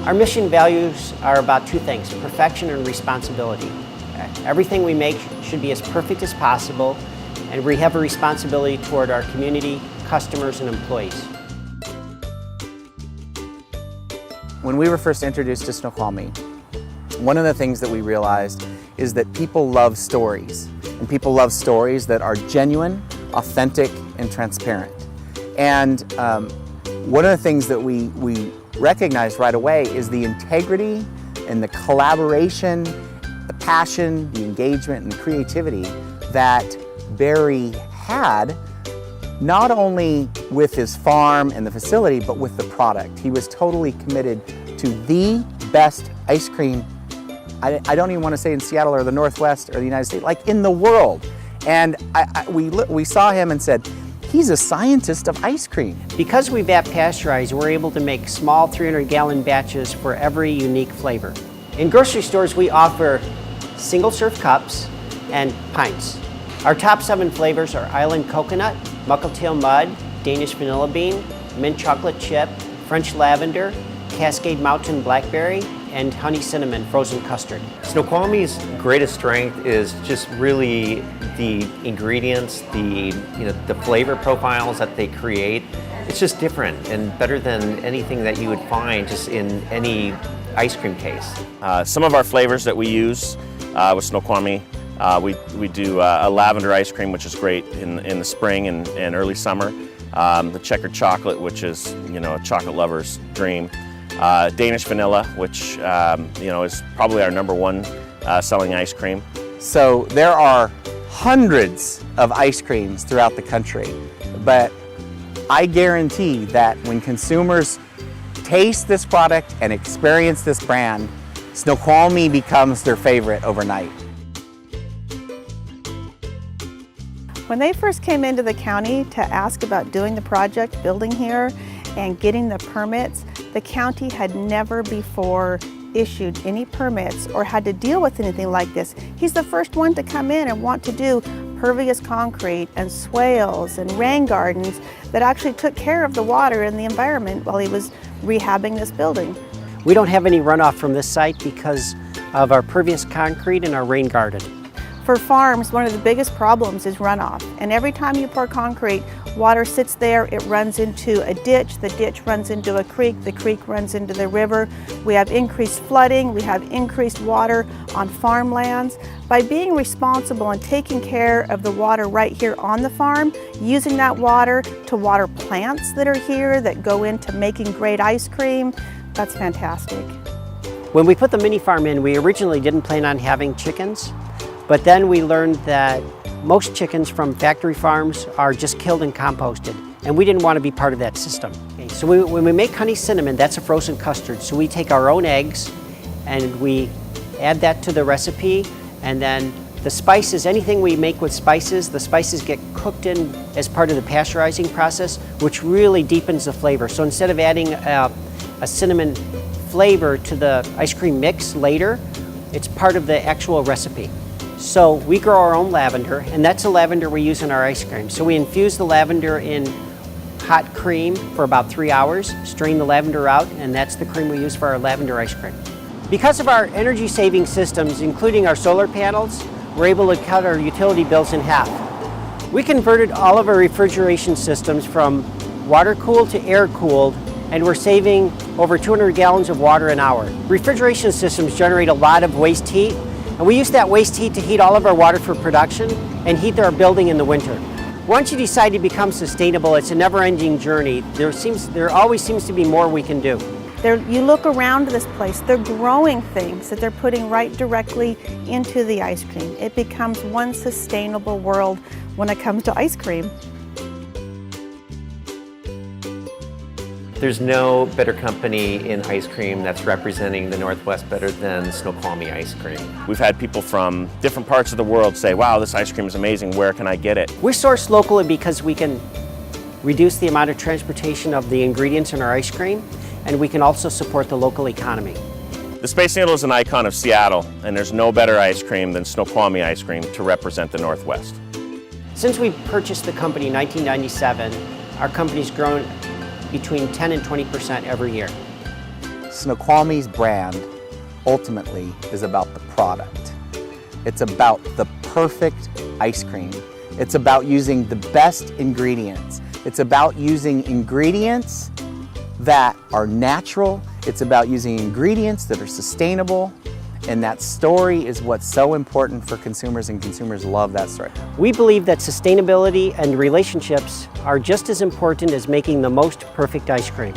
Our mission values are about two things, perfection and responsibility. Everything we make should be as perfect as possible, and we have a responsibility toward our community, customers, and employees. When we were first introduced to Snoqualmie, one of the things that we realized is that people love stories, and people love stories that are genuine, authentic, and transparent. And one of the things that we recognized right away is the integrity and the collaboration, the passion, the engagement, and the creativity that Barry had, not only with his farm and the facility, but with the product. He was totally committed to the best ice cream, I don't even want to say in Seattle or the Northwest or the United States, like in the world. And we saw him and said, he's a scientist of ice cream. Because we vat pasteurize, we're able to make small 300-gallon batches for every unique flavor. In grocery stores, we offer single-serve cups and pints. Our top 7 flavors are Island Coconut, Muckle-Tail Mud, Danish Vanilla Bean, Mint Chocolate Chip, French Lavender, Cascade Mountain Blackberry, and Honey Cinnamon Frozen Custard. Snoqualmie's greatest strength is just really the ingredients, the flavor profiles that they create. It's just different and better than anything that you would find just in any ice cream case. Some of our flavors that we use with Snoqualmie, we do a lavender ice cream, which is great in the spring and early summer. The checkered chocolate, which is a chocolate lover's dream. Danish vanilla, which is probably our #1 selling ice cream. So there are hundreds of ice creams throughout the country, but I guarantee that when consumers taste this product and experience this brand, Snoqualmie becomes their favorite overnight. When they first came into the county to ask about doing the project, building here, and getting the permits, the county had never before issued any permits or had to deal with anything like this. He's the first one to come in and want to do pervious concrete and swales and rain gardens that actually took care of the water and the environment while he was rehabbing this building. We don't have any runoff from this site because of our pervious concrete and our rain garden. For farms, one of the biggest problems is runoff. And every time you pour concrete, water sits there, it runs into a ditch, the ditch runs into a creek, the creek runs into the river. We have increased flooding, we have increased water on farmlands. By being responsible and taking care of the water right here on the farm, using that water to water plants that are here that go into making great ice cream, that's fantastic. When we put the mini farm in, we originally didn't plan on having chickens. But then we learned that most chickens from factory farms are just killed and composted, and we didn't want to be part of that system. Okay, so when we make honey cinnamon, that's a frozen custard. So we take our own eggs and we add that to the recipe, and then the spices, anything we make with spices, the spices get cooked in as part of the pasteurizing process, which really deepens the flavor. So instead of adding a cinnamon flavor to the ice cream mix later, it's part of the actual recipe. So we grow our own lavender, and that's the lavender we use in our ice cream. So we infuse the lavender in hot cream for about 3 hours, strain the lavender out, and that's the cream we use for our lavender ice cream. Because of our energy saving systems, including our solar panels, we're able to cut our utility bills in half. We converted all of our refrigeration systems from water cooled to air cooled, and we're saving over 200 gallons of water an hour. Refrigeration systems generate a lot of waste heat, and we use that waste heat to heat all of our water for production and heat our building in the winter. Once you decide to become sustainable, it's a never-ending journey. There always seems to be more we can do. You look around this place, they're growing things that they're putting right directly into the ice cream. It becomes one sustainable world when it comes to ice cream. There's no better company in ice cream that's representing the Northwest better than Snoqualmie Ice Cream. We've had people from different parts of the world say, wow, this ice cream is amazing, where can I get it? We source locally because we can reduce the amount of transportation of the ingredients in our ice cream, and we can also support the local economy. The Space Needle is an icon of Seattle, and there's no better ice cream than Snoqualmie ice cream to represent the Northwest. Since we purchased the company in 1997, our company's grown between 10 and 20% every year. Snoqualmie's brand ultimately is about the product. It's about the perfect ice cream. It's about using the best ingredients. It's about using ingredients that are natural. It's about using ingredients that are sustainable. And that story is what's so important for consumers, and consumers love that story. We believe that sustainability and relationships are just as important as making the most perfect ice cream.